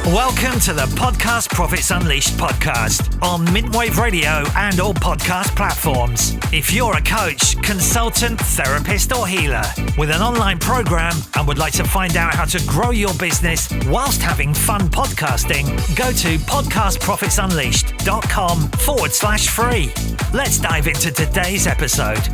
Welcome to the Podcast Profits Unleashed podcast on Mintwave Radio and all podcast platforms. If you're a coach, consultant, therapist, or healer with an online program and would like to find out how to grow your business whilst having fun podcasting, go to podcastprofitsunleashed.com/free. Let's dive into today's episode.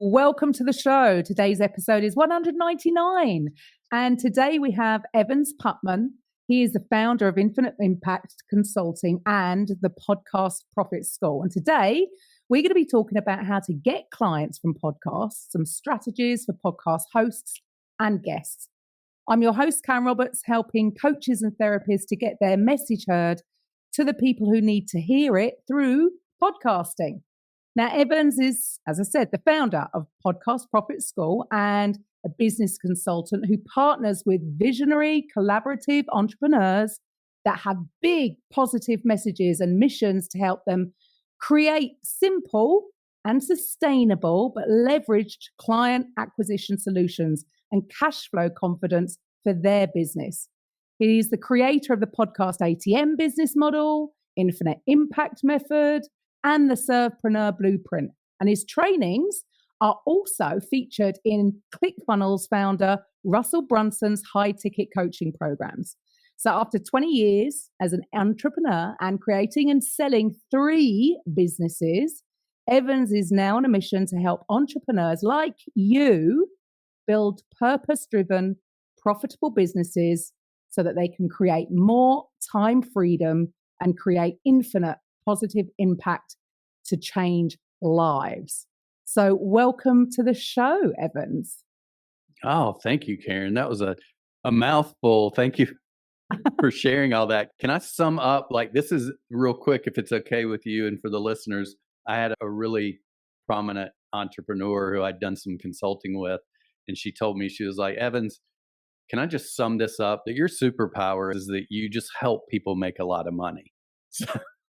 Welcome to the show. Today's episode is 199. And today we have Evans Putman. He is the founder of Infinite Impact Consulting and the Podcast Profit School. And today we're going to be talking about how to get clients from podcasts, some strategies for podcast hosts and guests. I'm your host, Karen Roberts, helping coaches and therapists to get their message heard to the people who need to hear it through podcasting. Now, Evans is, as I said, the founder of Podcast Profit School and a business consultant who partners with visionary, collaborative entrepreneurs that have big positive messages and missions to help them create simple and sustainable but leveraged client acquisition solutions and cash flow confidence for their business. He's the creator of the Podcast ATM business model, Infinite Impact Method, and the Servepreneur Blueprint. And his trainings are also featured in ClickFunnels founder Russell Brunson's high-ticket coaching programs. So after 20 years as an entrepreneur and creating and selling 3 businesses, Evans is now on a mission to help entrepreneurs like you build purpose-driven, profitable businesses so that they can create more time freedom and create infinite positive impact to change lives. So welcome to the show, Evans. Oh, thank you, Karen. That was a mouthful. Thank you for sharing all that. Can I sum up? Like, this is real quick, if it's okay with you and for the listeners. I had a really prominent entrepreneur who I'd done some consulting with, and she told me, she was like, Evans, can I just sum this up? That your superpower is that you just help people make a lot of money. So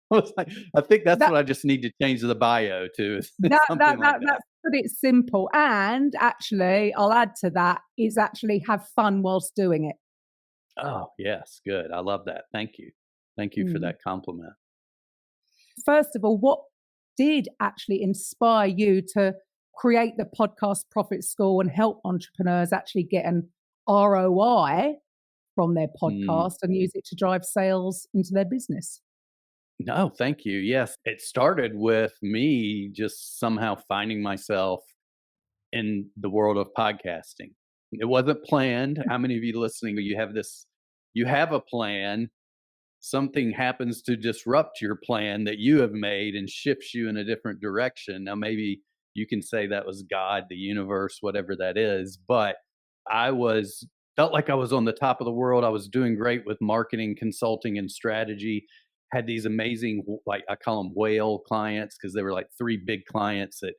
I was like, I think that's what I just need to change the bio to. That's pretty simple. And actually, I'll add to that, is actually have fun whilst doing it. Oh, yes. Good. I love that. Thank you. Thank you for that compliment. First of all, what did actually inspire you to create the Podcast Profit School and help entrepreneurs actually get an ROI from their podcast and use it to drive sales into their business? No, thank you. Yes, it started with me just somehow finding myself in the world of podcasting. It wasn't planned. How many of you listening, you have a plan, something happens to disrupt your plan that you have made and shifts you in a different direction. Now, maybe you can say that was God, the universe, whatever that is, but felt like I was on the top of the world. I was doing great with marketing, consulting, and strategy. Had these amazing, like I call them whale clients, because they were like 3 big clients that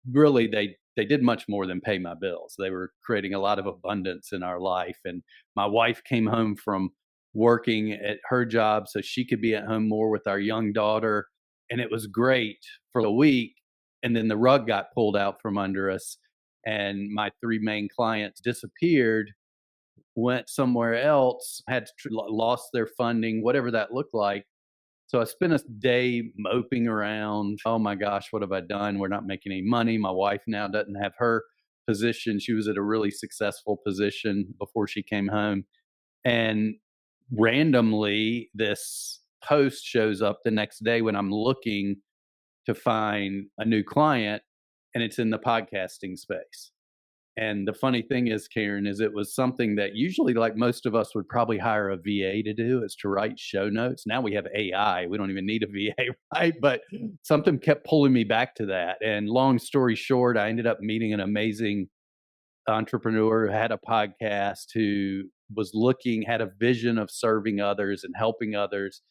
really they did much more than pay my bills. They were creating a lot of abundance in our life. And my wife came home from working at her job so she could be at home more with our young daughter. And it was great for a week. And then the rug got pulled out from under us. And my 3 main clients disappeared, went somewhere else, lost their funding, whatever that looked like. So I spent a day moping around. Oh my gosh, what have I done? We're not making any money. My wife now doesn't have her position. She was at a really successful position before she came home. And randomly, this post shows up the next day when I'm looking to find a new client, and it's in the podcasting space. And the funny thing is, Karen, is it was something that usually, like most of us, would probably hire a VA to do, is to write show notes. Now we have AI. We don't even need a VA, right? But something kept pulling me back to that. And long story short, I ended up meeting an amazing entrepreneur who had a podcast, who had a vision of serving others and helping others,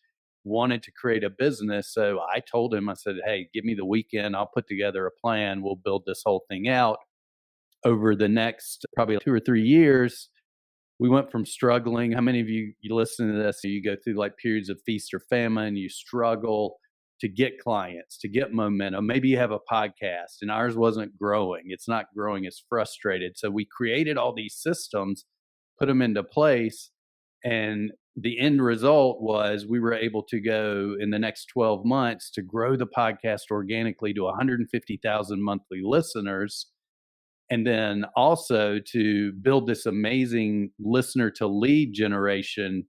wanted to create a business. So I told him, I said, hey, give me the weekend. I'll put together a plan. We'll build this whole thing out. Over the next probably 2 or 3 years, we went from struggling. How many of you listen to this? You go through like periods of feast or famine, you struggle. to get clients, to get momentum. Maybe you have a podcast and ours wasn't growing. It's not growing. It's frustrated. So we created all these systems, put them into place. And the end result was we were able to go in the next 12 months to grow the podcast organically to 150,000 monthly listeners. And then also to build this amazing listener to lead generation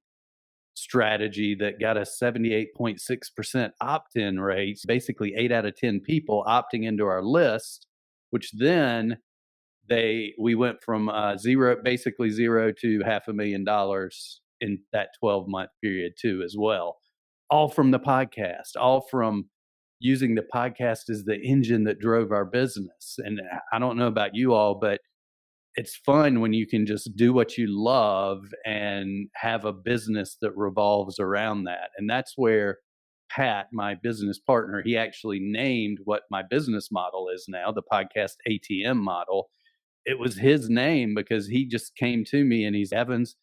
strategy that got us 78.6% opt-in rates, basically 8 out of 10 people opting into our list, which then we went from basically zero to $500,000 in that 12-month period too as well. All from the podcast, all from using the podcast as the engine that drove our business. And I don't know about you all, but it's fun when you can just do what you love and have a business that revolves around that. And that's where Pat, my business partner, he actually named what my business model is now, the Podcast ATM model. It was his name because he just came to me and he's, Evans,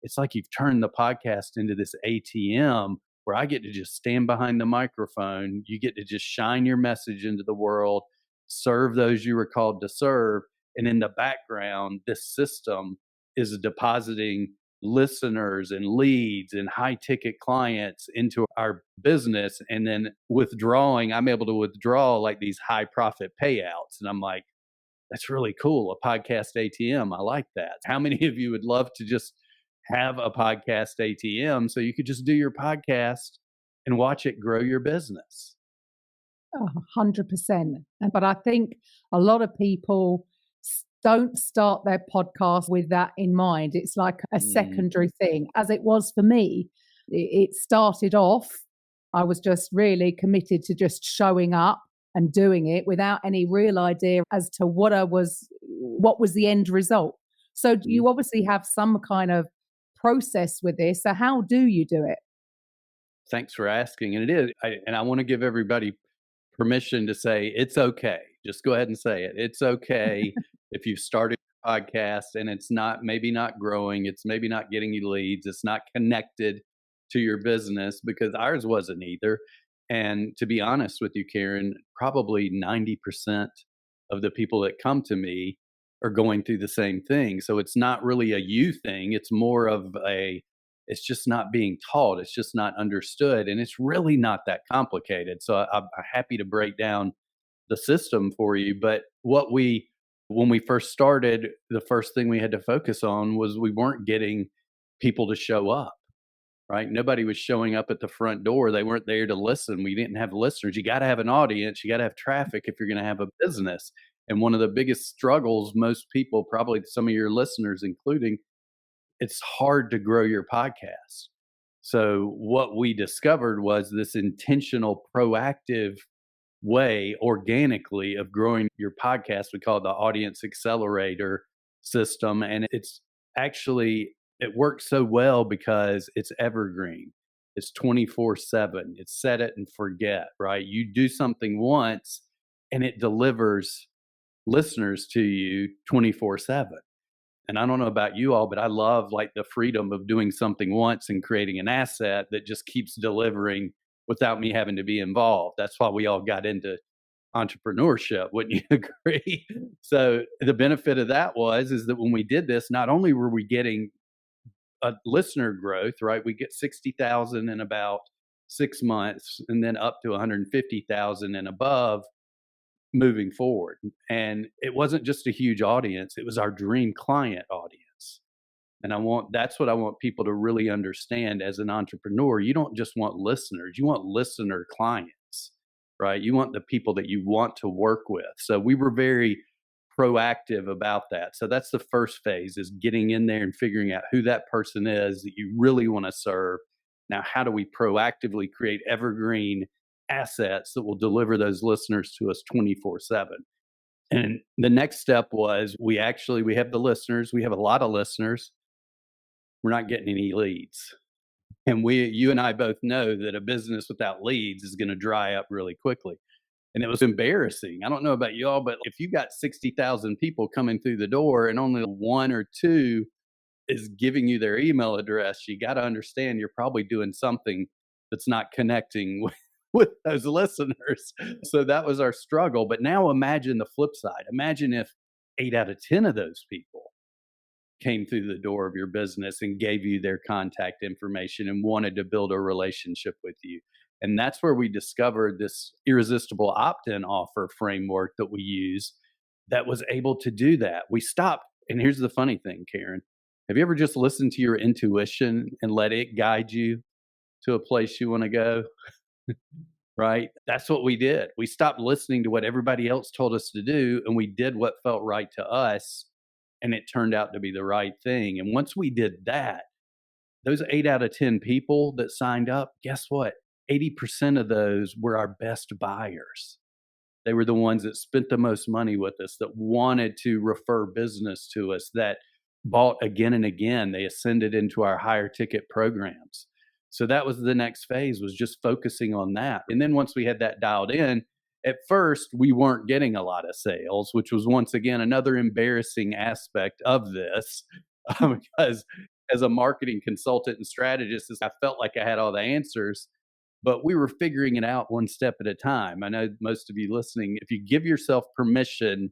it's like you've turned the podcast into this ATM where I get to just stand behind the microphone. You get to just shine your message into the world, serve those you were called to serve. And in the background, this system is depositing listeners and leads and high ticket clients into our business. And then I'm able to withdraw like these high profit payouts. And I'm like, that's really cool. A podcast ATM. I like that. How many of you would love to just have a podcast ATM so you could just do your podcast and watch it grow your business? 100%. But I think a lot of people don't start their podcast with that in mind. It's like a secondary thing, as it was for me. It started off, I was just really committed to just showing up and doing it without any real idea as to what was the end result. So you obviously have some kind of process with this. So how do you do it? Thanks for asking. And it is, and I want to give everybody permission to say it's okay. Just go ahead and say it. It's okay if you've started a podcast and it's maybe not growing, it's maybe not getting you leads, it's not connected to your business, because ours wasn't either. And to be honest with you, Karen, probably 90% of the people that come to me are going through the same thing. So it's not really a you thing. It's more of it's just not being taught. It's just not understood. And it's really not that complicated. So I'm happy to break down the system for you. But when we first started, the first thing we had to focus on was we weren't getting people to show up, right? Nobody was showing up at the front door. They weren't there to listen. We didn't have listeners. You got to have an audience. You got to have traffic if you're going to have a business. And one of the biggest struggles, most people, probably some of your listeners including, it's hard to grow your podcast. So what we discovered was this intentional, proactive way organically of growing your podcast. We call it the Audience Accelerator System. And it works so well because it's evergreen. It's 24/7. It's set it and forget, right? You do something once and it delivers listeners to you 24/7. And I don't know about you all, but I love like the freedom of doing something once and creating an asset that just keeps delivering without me having to be involved. That's why we all got into entrepreneurship. Wouldn't you agree? So the benefit of that is that when we did this, not only were we getting a listener growth, right? We get 60,000 in about 6 months and then up to 150,000 and above moving forward. And it wasn't just a huge audience. It was our dream client audience. And that's what I want people to really understand as an entrepreneur. You don't just want listeners, you want listener clients, right? You want the people that you want to work with. So we were very proactive about that. So that's the first phase, is getting in there and figuring out who that person is that you really want to serve. Now, how do we proactively create evergreen assets that will deliver those listeners to us 24/7? And the next step was we have the listeners. We have a lot of listeners. We're not getting any leads. And you and I both know that a business without leads is going to dry up really quickly. And it was embarrassing. I don't know about y'all, but if you got 60,000 people coming through the door and only one or two is giving you their email address, you got to understand you're probably doing something that's not connecting with those listeners. So that was our struggle. But now imagine the flip side. Imagine if 8 out of 10 of those people came through the door of your business and gave you their contact information and wanted to build a relationship with you. And that's where we discovered this irresistible opt-in offer framework that we use that was able to do that. We stopped. And here's the funny thing, Karen. Have you ever just listened to your intuition and let it guide you to a place you want to go? Right? That's what we did. We stopped listening to what everybody else told us to do, and we did what felt right to us, and it turned out to be the right thing. And once we did that, those 8 out of 10 people that signed up, guess what? 80% of those were our best buyers. They were the ones that spent the most money with us, that wanted to refer business to us, that bought again and again. They ascended into our higher ticket programs. So that was the next phase, was just focusing on that. And then once we had that dialed in, at first we weren't getting a lot of sales, which was once again another embarrassing aspect of this, because as a marketing consultant and strategist, I felt like I had all the answers, but we were figuring it out one step at a time. I know most of you listening, if you give yourself permission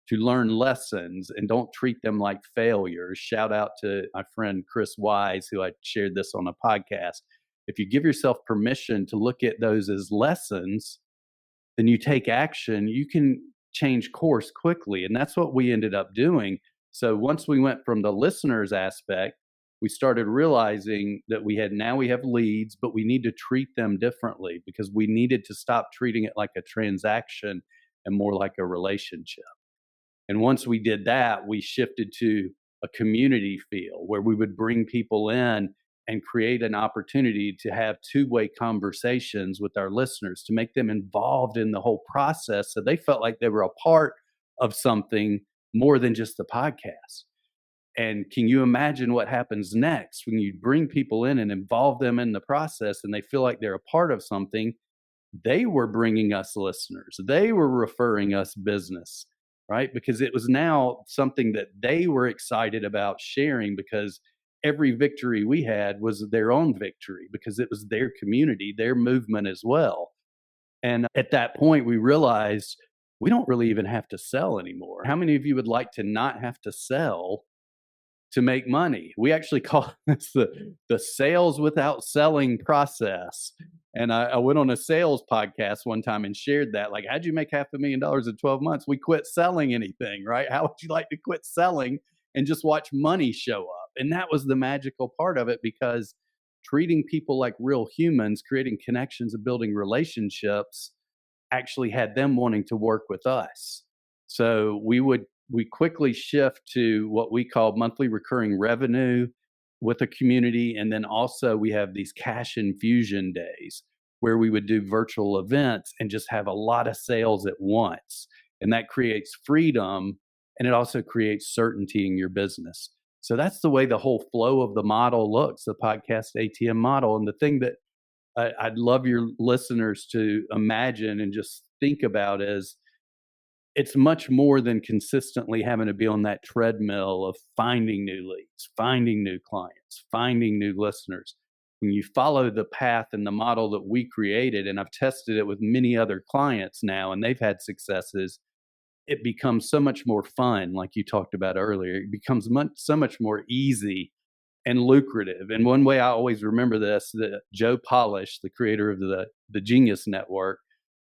to learn lessons and don't treat them like failures. Shout out to my friend Chris Wise, who I shared this on a podcast. If you give yourself permission to look at those as lessons, then you take action, you can change course quickly. And that's what we ended up doing. So once we went from the listeners aspect, we started realizing that we have leads, but we need to treat them differently, because we needed to stop treating it like a transaction and more like a relationship. And once we did that, we shifted to a community feel where we would bring people in and create an opportunity to have two-way conversations with our listeners, to make them involved in the whole process so they felt like they were a part of something more than just the podcast. And can you imagine what happens next when you bring people in and involve them in the process and they feel like they're a part of something? They were bringing us listeners. They were referring us business. Right? Because it was now something that they were excited about sharing, because every victory we had was their own victory, because it was their community, their movement as well. And at that point, we realized we don't really even have to sell anymore. How many of you would like to not have to sell to make money? We actually call this the sales without selling process. And I went on a sales podcast one time and shared that, like, how'd you make $500,000 in 12 months? We quit selling anything, right? How would you like to quit selling and just watch money show up? And that was the magical part of it, because treating people like real humans, creating connections and building relationships actually had them wanting to work with us. So we quickly shift to what we call monthly recurring revenue with a community. And then also we have these cash infusion days where we would do virtual events and just have a lot of sales at once. And that creates freedom, and it also creates certainty in your business. So that's the way the whole flow of the model looks, the Podcast ATM model. And the thing that I'd love your listeners to imagine and just think about is, it's much more than consistently having to be on that treadmill of finding new leads, finding new clients, finding new listeners. When you follow the path and the model that we created, and I've tested it with many other clients now, and they've had successes, it becomes so much more fun, like you talked about earlier. It becomes so much more easy and lucrative. And one way I always remember this, that Joe Polish, the creator of the Genius Network,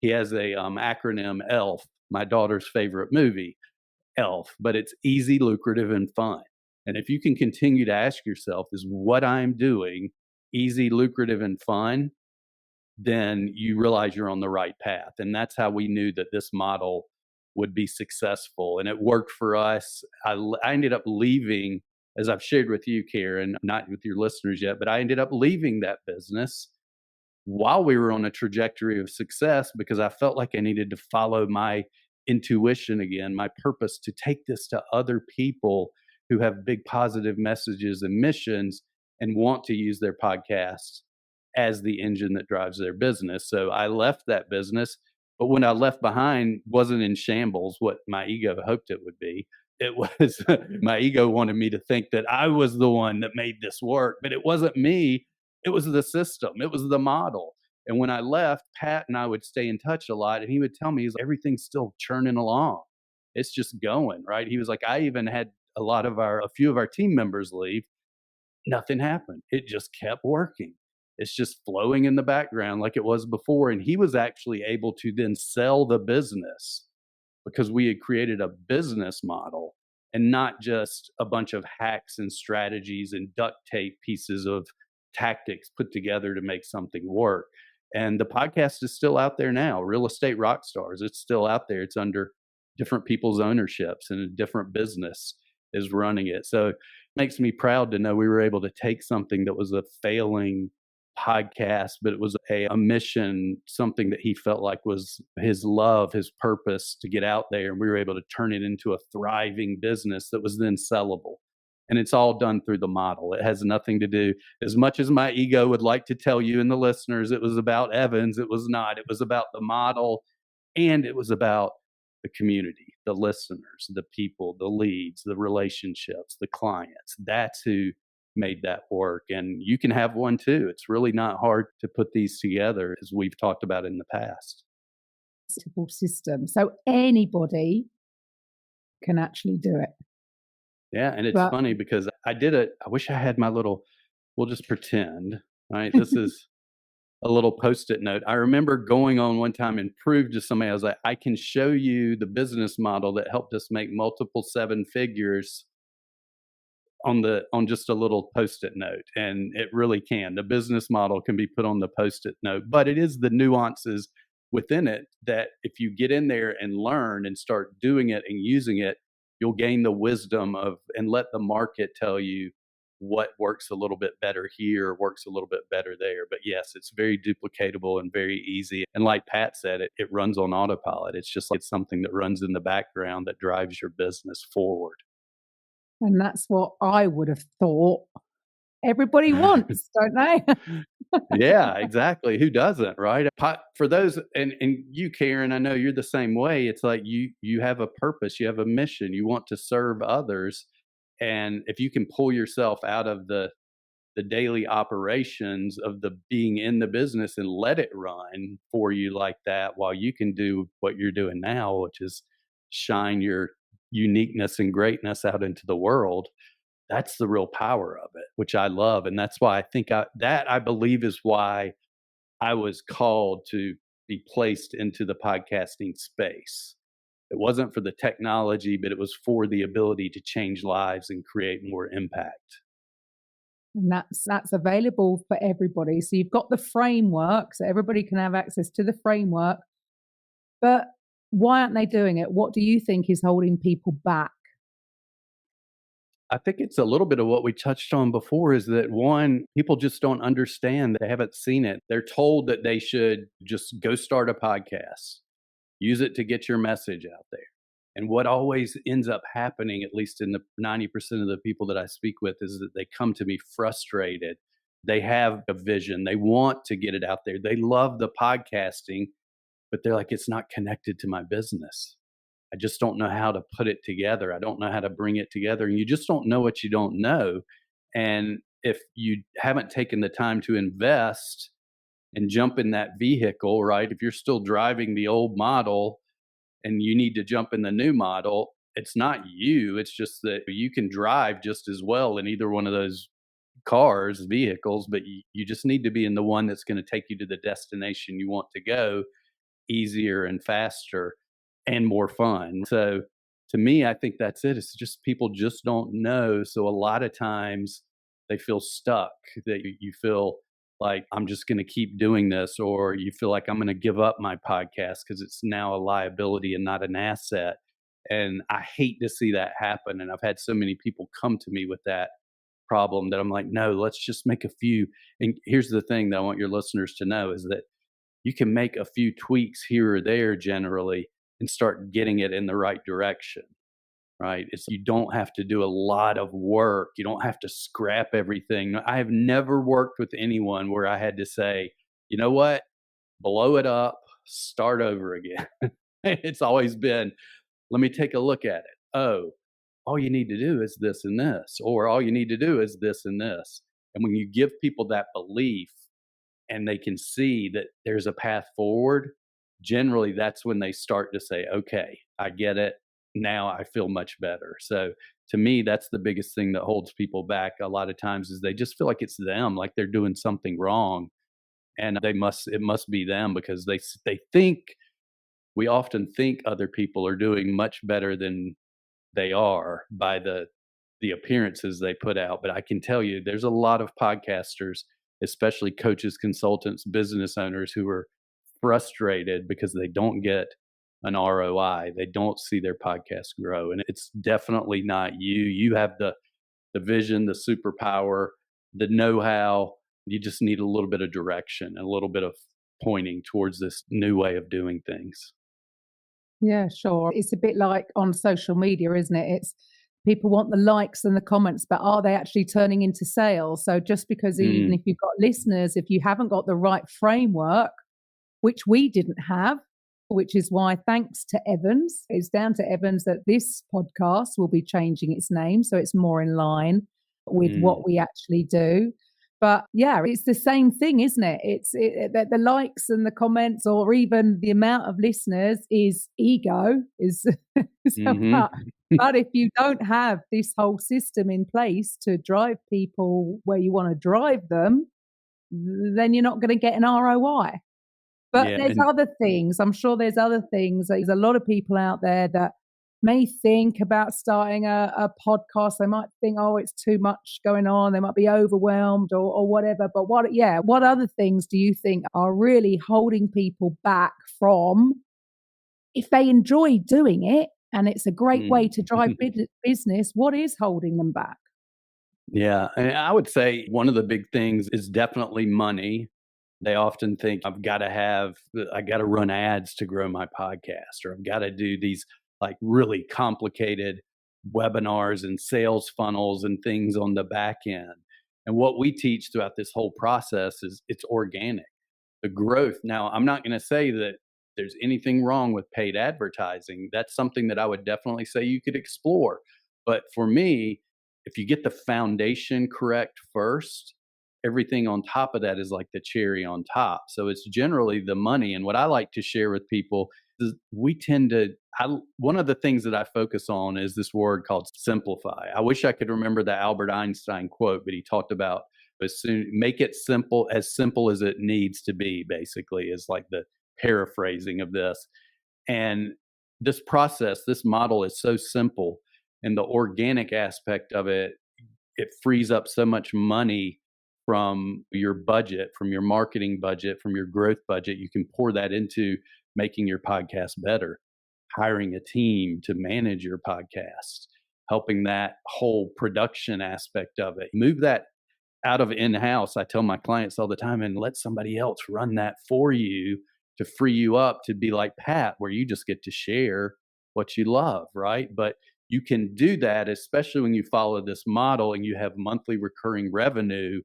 he has a acronym ELF, my daughter's favorite movie, ELF, but it's easy, lucrative, and fun. And if you can continue to ask yourself, is what I'm doing easy, lucrative, and fun, then you realize you're on the right path. And that's how we knew that this model would be successful. And it worked for us. I ended up leaving, as I've shared with you, Karen, not with your listeners yet, but I ended up leaving that business while we were on a trajectory of success, because I felt like I needed to follow my intuition again, my purpose, to take this to other people who have big positive messages and missions and want to use their podcasts as the engine that drives their business. So I left that business, but when I left behind, wasn't in shambles what my ego hoped it would be. It was my ego wanted me to think that I was the one that made this work, but it wasn't me. It was the system. It was the model. And when I left, Pat and I would stay in touch a lot. And he would tell me, he's like, everything's still churning along. It's just going, right? He was like, I even had a few of our team members leave. Nothing happened. It just kept working. It's just flowing in the background like it was before. And he was actually able to then sell the business because we had created a business model and not just a bunch of hacks and strategies and duct tape pieces of tactics put together to make something work. And the podcast is still out there now. Real Estate Rockstars, it's still out there. It's under different people's ownerships and a different business is running it. So it makes me proud to know we were able to take something that was a failing podcast, but it was a mission, something that he felt like was his love, his purpose to get out there. And we were able to turn it into a thriving business that was then sellable. And it's all done through the model. It has nothing to do, as much as my ego would like to tell you and the listeners, it was about Evans. It was not. It was about the model, and it was about the community, the listeners, the people, the leads, the relationships, the clients. That's who made that work. And you can have one too. It's really not hard to put these together, as we've talked about in the past. System. So anybody can actually do it. Yeah. And it's funny because I did it. I wish I had my little, we'll just pretend, right? This is a little Post-it note. I remember going on one time and proved to somebody, I was like, I can show you the business model that helped us make multiple seven figures on just a little Post-it note. And it really can. The business model can be put on the Post-it note, but it is the nuances within it that if you get in there and learn and start doing it and using it, you'll gain the wisdom of, and let the market tell you what works a little bit better here, works a little bit better there. But yes, it's very duplicatable and very easy. And like Pat said, it runs on autopilot. It's just like something that runs in the background that drives your business forward. And that's what I would have thought everybody wants, don't they? Yeah, exactly. Who doesn't, right? For those, and you, Karen, I know you're the same way. It's like you have a purpose, you have a mission, you want to serve others. And if you can pull yourself out of the daily operations of the being in the business and let it run for you like that, while you can do what you're doing now, which is shine your uniqueness and greatness out into the world, that's the real power of it, which I love. And that's why I think I believe is why I was called to be placed into the podcasting space. It wasn't for the technology, but it was for the ability to change lives and create more impact. And that's available for everybody. So you've got the framework, so everybody can have access to the framework. But why aren't they doing it? What do you think is holding people back? I think it's a little bit of what we touched on before, is that one, people just don't understand. They haven't seen it. They're told that they should just go start a podcast, use it to get your message out there. And what always ends up happening, at least in the 90% of the people that I speak with, is that they come to me frustrated. They have a vision. They want to get it out there. They love the podcasting, but they're like, it's not connected to my business. I just don't know how to put it together. I don't know how to bring it together. And you just don't know what you don't know. And if you haven't taken the time to invest and jump in that vehicle, right? If you're still driving the old model and you need to jump in the new model, it's not you. It's just that you can drive just as well in either one of those vehicles, but you just need to be in the one that's going to take you to the destination you want to go easier and faster and more fun. So to me, I think that's it. It's just people just don't know. So a lot of times they feel stuck, that you feel like, I'm just going to keep doing this, or you feel like I'm going to give up my podcast because it's now a liability and not an asset. And I hate to see that happen. And I've had so many people come to me with that problem that I'm like, no, let's just make a few. And here's the thing that I want your listeners to know is that you can make a few tweaks here or there generally and start getting it in the right direction, right? You don't have to do a lot of work. You don't have to scrap everything. I have never worked with anyone where I had to say, you know what, blow it up, start over again. It's always been, let me take a look at it. Oh, all you need to do is this and this, or all you need to do is this and this. And when you give people that belief, and they can see that there's a path forward, generally that's when they start to say, okay, I get it. Now I feel much better. So to me, that's the biggest thing that holds people back a lot of times is they just feel like it's them, like they're doing something wrong. And it must be them because they think, we often think other people are doing much better than they are by the appearances they put out. But I can tell you, there's a lot of podcasters, especially coaches, consultants, business owners who are frustrated because they don't get an ROI. They don't see their podcast grow. And it's definitely not you. You have the vision, the superpower, the know-how. You just need a little bit of direction, a little bit of pointing towards this new way of doing things. Yeah, sure. It's a bit like on social media, isn't it? It's people want the likes and the comments, but are they actually turning into sales? So just because even if you've got listeners, if you haven't got the right framework, which we didn't have, which is why thanks to Evans, it's down to Evans that this podcast will be changing its name. So it's more in line with what we actually do. But yeah, it's the same thing, isn't it? It's the likes and the comments, or even the amount of listeners, is ego. But if you don't have this whole system in place to drive people where you want to drive them, then you're not going to get an ROI. But there's other things. I'm sure there's other things. There's a lot of people out there that may think about starting a podcast. They might think, oh, it's too much going on. They might be overwhelmed or whatever. But what other things do you think are really holding people back from, if they enjoy doing it and it's a great way to drive business, what is holding them back? Yeah, and I would say one of the big things is definitely money. They often think I got to run ads to grow my podcast, or I've got to do these like really complicated webinars and sales funnels and things on the back end. And what we teach throughout this whole process is it's organic. The growth. Now, I'm not going to say that there's anything wrong with paid advertising. That's something that I would definitely say you could explore. But for me, if you get the foundation correct first, everything on top of that is like the cherry on top. So it's generally the money. And what I like to share with people is one of the things that I focus on is this word called simplify. I wish I could remember the Albert Einstein quote, but he talked about make it simple as it needs to be, basically, is like the paraphrasing of this. And this process, this model is so simple, and the organic aspect of it frees up so much money from your budget, from your marketing budget, from your growth budget. You can pour that into making your podcast better, hiring a team to manage your podcast, helping that whole production aspect of it. Move that out of in-house. I tell my clients all the time, and let somebody else run that for you to free you up to be like Pat, where you just get to share what you love, right? But you can do that, especially when you follow this model and you have monthly recurring revenue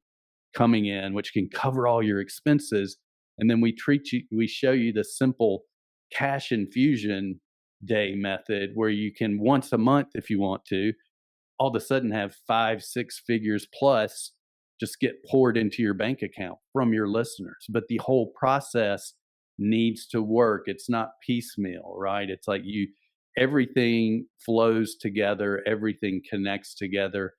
coming in, which can cover all your expenses. And then we show you the simple cash infusion day method where you can once a month, if you want to, all of a sudden have 5-6 figures plus just get poured into your bank account from your listeners. But the whole process needs to work. It's not piecemeal, right? It's like everything flows together, everything connects together.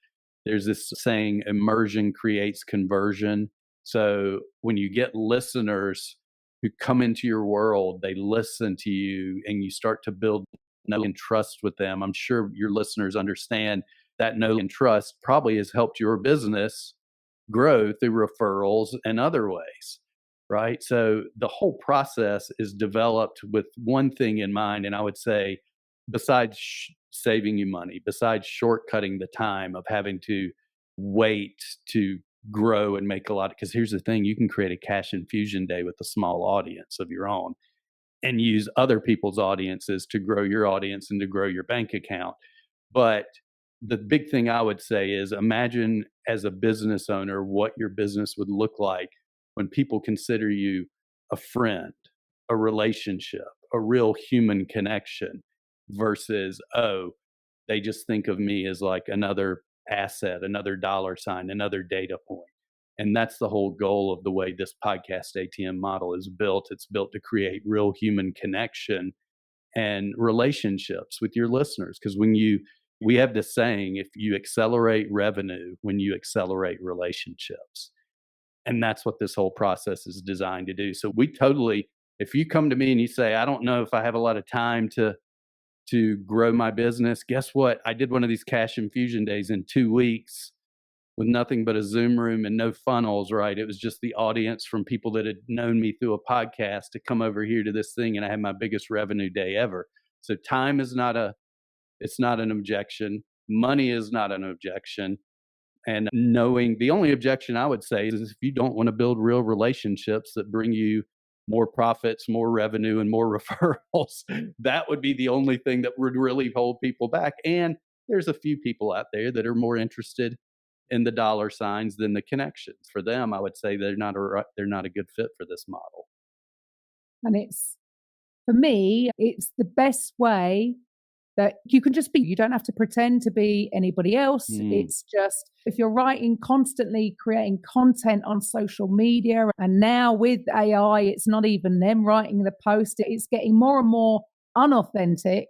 There's this saying, immersion creates conversion. So when you get listeners who come into your world, they listen to you, and you start to build know and trust with them. I'm sure your listeners understand that know and trust probably has helped your business grow through referrals and other ways, right? So the whole process is developed with one thing in mind. And I would say, besides saving you money, besides shortcutting the time of having to wait to grow and make a lot, because here's the thing, you can create a cash infusion day with a small audience of your own and use other people's audiences to grow your audience and to grow your bank account. But the big thing I would say is, imagine as a business owner what your business would look like when people consider you a friend, a relationship, a real human connection, versus, oh, they just think of me as like another asset, another dollar sign, another data point. And that's the whole goal of the way this podcast ATM model is built. It's built to create real human connection and relationships with your listeners. Because we have this saying, if you accelerate revenue, when you accelerate relationships. And that's what this whole process is designed to do. So if you come to me and you say, I don't know if I have a lot of time to grow my business, guess what? I did one of these cash infusion days in 2 weeks with nothing but a Zoom room and no funnels, right? It was just the audience from people that had known me through a podcast to come over here to this thing, and I had my biggest revenue day ever. So time is it's not an objection. Money is not an objection. And knowing the only objection I would say is if you don't want to build real relationships that bring you more profits, more revenue, and more referrals, that would be the only thing that would really hold people back. And there's a few people out there that are more interested in the dollar signs than the connections. For them, I would say they're not a good fit for this model. And for me, it's the best way that you can just be. You don't have to pretend to be anybody else. It's just, if you're constantly creating content on social media, and now with AI, it's not even them writing the post, it's getting more and more unauthentic.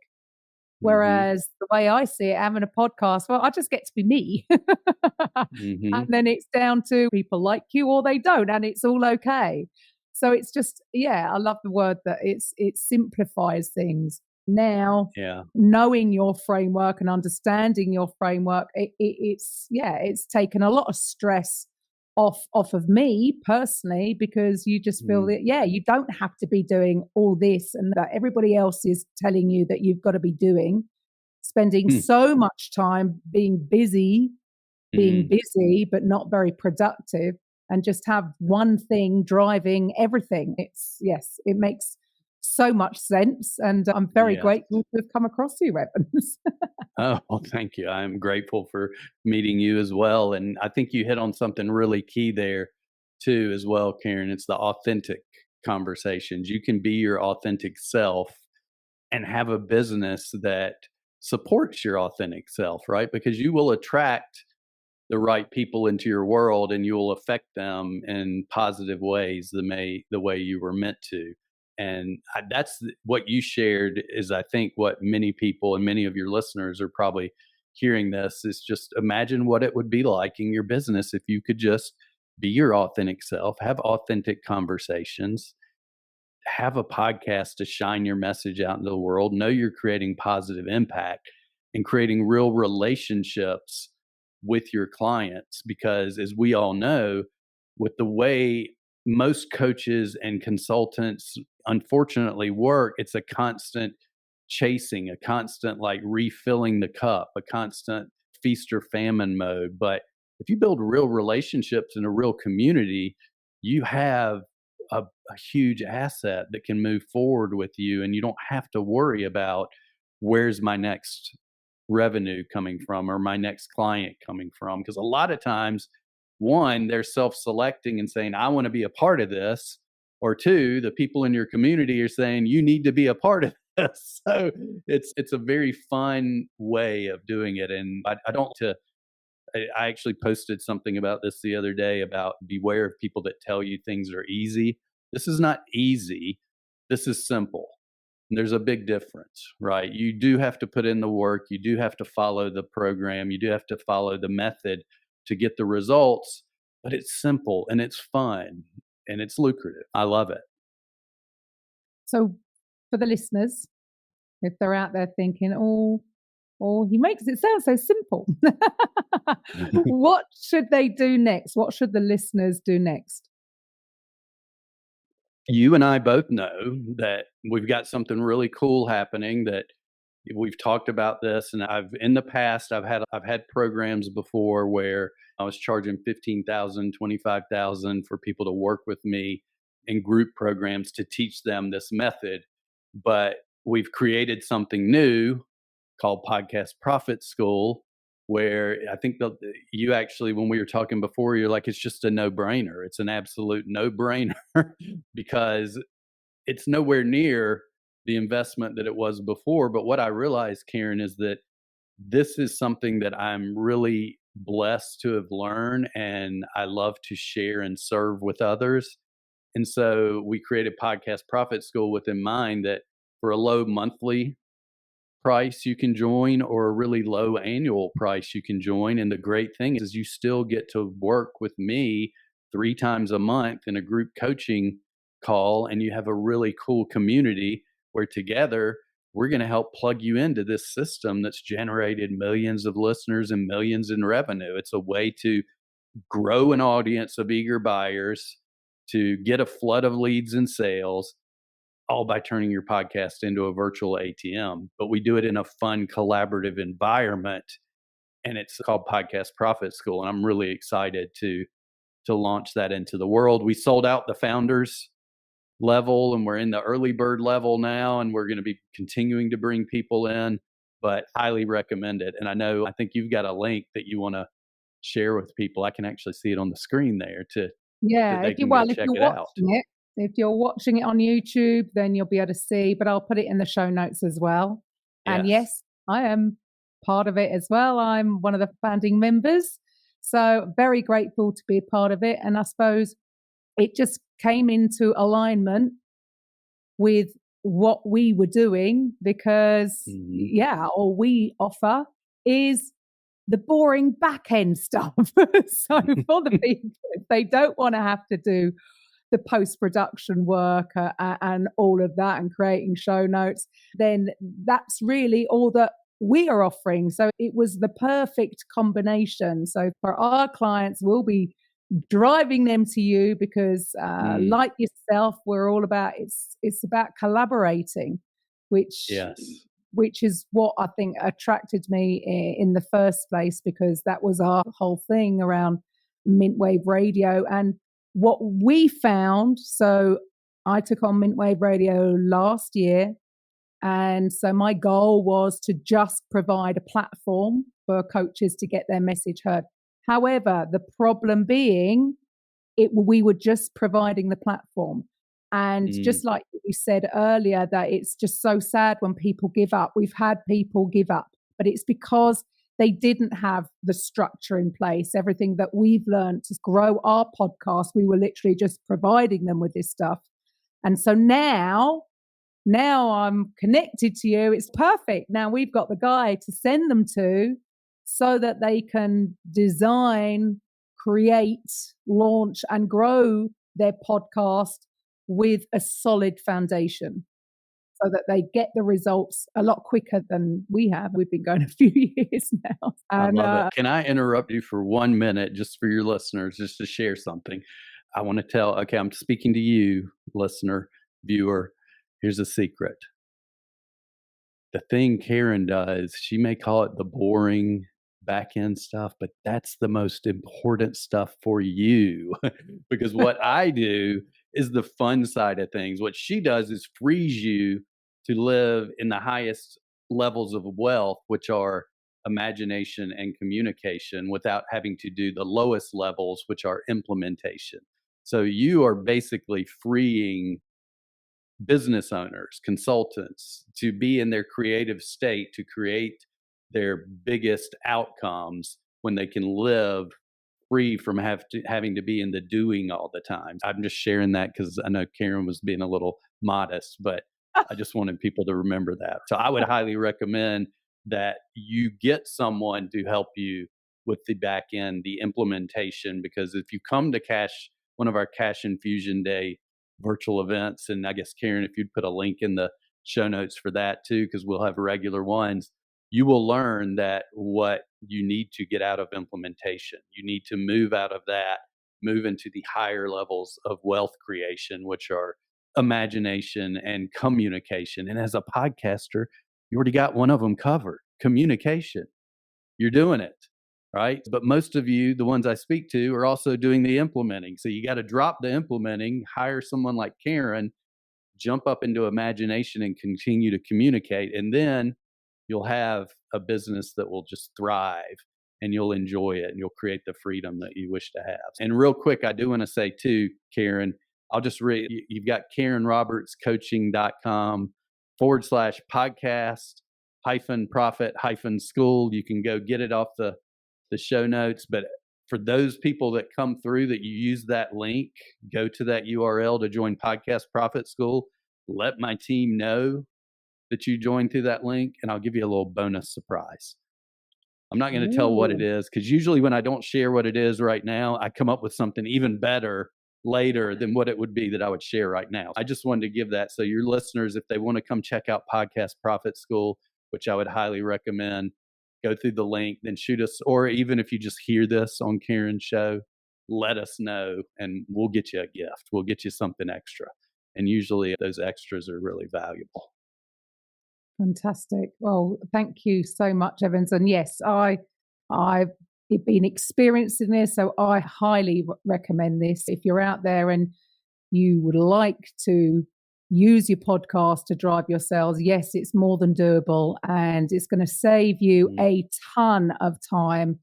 Whereas the way I see it, having a podcast, well, I just get to be me. And then it's down to people like you or they don't, and it's all okay. So it's just, I love the word that it simplifies things. Now, knowing your framework and understanding your framework, it's taken a lot of stress off of me personally, because you just feel that, you don't have to be doing all this and that everybody else is telling you that you've got to be doing, spending so much time being busy, but not very productive, and just have one thing driving everything. It makes so much sense, and I'm very grateful to have come across you, Evans. Oh, well, thank you. I'm grateful for meeting you as well. And I think you hit on something really key there too as well, Karen. It's the authentic conversations. You can be your authentic self and have a business that supports your authentic self, right? Because you will attract the right people into your world, and you will affect them in positive ways, the way you were meant to. And that's what you shared is, I think, what many people and many of your listeners are probably hearing this is just imagine what it would be like in your business if you could just be your authentic self, have authentic conversations, have a podcast to shine your message out into the world, know you're creating positive impact and creating real relationships with your clients. Because as we all know, with the way most coaches and consultants unfortunately work, it's a constant chasing, a constant refilling the cup, a constant feast or famine mode. But if you build real relationships in a real community, you have a huge asset that can move forward with you, and you don't have to worry about where's my next revenue coming from or my next client coming from. Because a lot of times, one, they're self-selecting and saying, I want to be a part of this. Or two, the people in your community are saying, you need to be a part of this. So it's a very fun way of doing it. And I actually posted something about this the other day about beware of people that tell you things are easy. This is not easy. This is simple. And there's a big difference, right? You do have to put in the work. You do have to follow the program. You do have to follow the method to get the results, but it's simple and it's fun and it's lucrative. I love it. So for the listeners, if they're out there thinking, he makes it sound so simple, what should they do next? What should the listeners do next? You and I both know that we've got something really cool happening, that we've talked about this, and in the past I've had programs before where I was charging $15,000, $25,000 for people to work with me in group programs to teach them this method. But we've created something new called Podcast Profit School, where I think you actually, when we were talking before, you're like, it's just a no-brainer. It's an absolute no-brainer because it's nowhere near the investment that it was before. But what I realized, Karen, is that this is something that I'm really blessed to have learned, and I love to share and serve with others. And so we created Podcast Profit School with in mind that for a low monthly price you can join, or a really low annual price you can join. And the great thing is you still get to work with me 3 times a month in a group coaching call, and you have a really cool community where together we're going to help plug you into this system that's generated millions of listeners and millions in revenue. It's a way to grow an audience of eager buyers, to get a flood of leads and sales, all by turning your podcast into a virtual ATM. But we do it in a fun, collaborative environment, and it's called Podcast Profit School. And I'm really excited to launch that into the world. We sold out the founders level, and we're in the early bird level now, and we're going to be continuing to bring people in, but highly recommend it. And I think you've got a link that you want to share with people. I can actually see it on the screen there if you're watching it on YouTube, then you'll be able to see, but I'll put it in the show notes as well. And yes, I am part of it as well. I'm one of the founding members. So very grateful to be a part of it. And I suppose it just came into alignment with what we were doing, because all we offer is the boring back end stuff. So for the people, if they don't want to have to do the post-production work and all of that and creating show notes, then that's really all that we are offering. So it was the perfect combination. So for our clients, we'll be driving them to you because like yourself, we're all about, it's about collaborating, which is what I think attracted me in the first place, because that was our whole thing around Mintwave Radio. And what we found, so I took on Mintwave Radio last year, and so my goal was to just provide a platform for coaches to get their message heard. However, the problem being, we were just providing the platform. And just like you said earlier, that it's just so sad when people give up. We've had people give up, but it's because they didn't have the structure in place. Everything that we've learned to grow our podcast, we were literally just providing them with this stuff. And so now I'm connected to you. It's perfect. Now we've got the guy to send them to so that they can design, create, launch, and grow their podcast with a solid foundation, so that they get the results a lot quicker than we have. We've been going a few years now. And, I love it. Can I interrupt you for 1 minute just for your listeners, just to share something? I want to tell, I'm speaking to you, listener, viewer. Here's a secret. The thing Karen does, she may call it the boring back end stuff, but that's the most important stuff for you. Because what I do is the fun side of things. What she does is frees you to live in the highest levels of wealth, which are imagination and communication, without having to do the lowest levels, which are implementation. So you are basically freeing business owners, consultants, to be in their creative state, to create their biggest outcomes when they can live free from having to be in the doing all the time. I'm just sharing that because I know Karen was being a little modest, but I just wanted people to remember that. So I would highly recommend that you get someone to help you with the back end, the implementation, because if you come to one of our Cash Infusion Day virtual events, and I guess Karen, if you'd put a link in the show notes for that too, because we'll have regular ones, you will learn that what you need to get out of implementation. You need to move out of that, move into the higher levels of wealth creation, which are imagination and communication. And as a podcaster, you already got one of them covered, communication. You're doing it, right? But most of you, the ones I speak to, are also doing the implementing. So you got to drop the implementing, hire someone like Karen, jump up into imagination and continue to communicate. And then you'll have a business that will just thrive, and you'll enjoy it, and you'll create the freedom that you wish to have. And real quick, I do want to say too, Karen, I'll just read, you've got KarenRobertsCoaching.com/podcast-profit-school. You can go get it off the the show notes. But for those people that come through that you use that link, go to that URL to join Podcast Profit School. Let my team know that you joined through that link, and I'll give you a little bonus surprise. I'm not going to tell what it is, because usually when I don't share what it is right now, I come up with something even better later than what it would be that I would share right now. I just wanted to give that. So your listeners, if they want to come check out Podcast Profit School, which I would highly recommend, go through the link, then shoot us, or even if you just hear this on Karen's show, let us know and we'll get you a gift. We'll get you something extra. And usually those extras are really valuable. Fantastic. Well, thank you so much, Evans. And yes, I've been experiencing this, so I highly recommend this. If you're out there and you would like to use your podcast to drive your sales, yes, it's more than doable, and it's going to save you a ton of time.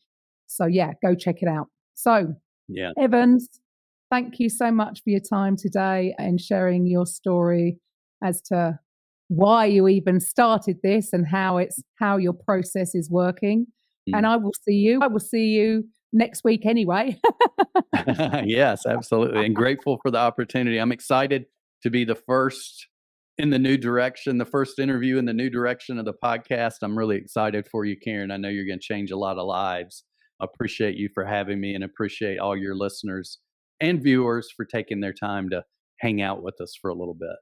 So yeah, go check it out. So yeah, Evans, thank you so much for your time today and sharing your story as to why you even started this and how your process is working. And I will see you next week anyway. Yes, absolutely. And grateful for the opportunity. I'm excited to be the first in the new direction, the first interview in the new direction of the podcast. I'm really excited for you, Karen. I know you're going to change a lot of lives. I appreciate you for having me, and appreciate all your listeners and viewers for taking their time to hang out with us for a little bit.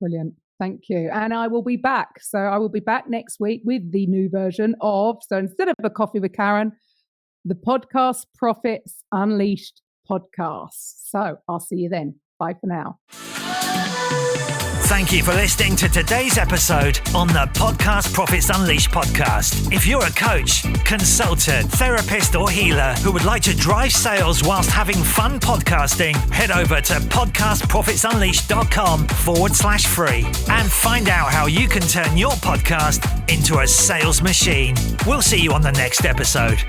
Brilliant. Thank you. And I will be back. So I will be back next week with the new version of, so instead of a coffee with Karen, the Podcast Profits Unleashed podcast. So I'll see you then. Bye for now. Thank you for listening to today's episode on the Podcast Profits Unleashed podcast. If you're a coach, consultant, therapist, or healer who would like to drive sales whilst having fun podcasting, head over to podcastprofitsunleashed.com/free and find out how you can turn your podcast into a sales machine. We'll see you on the next episode.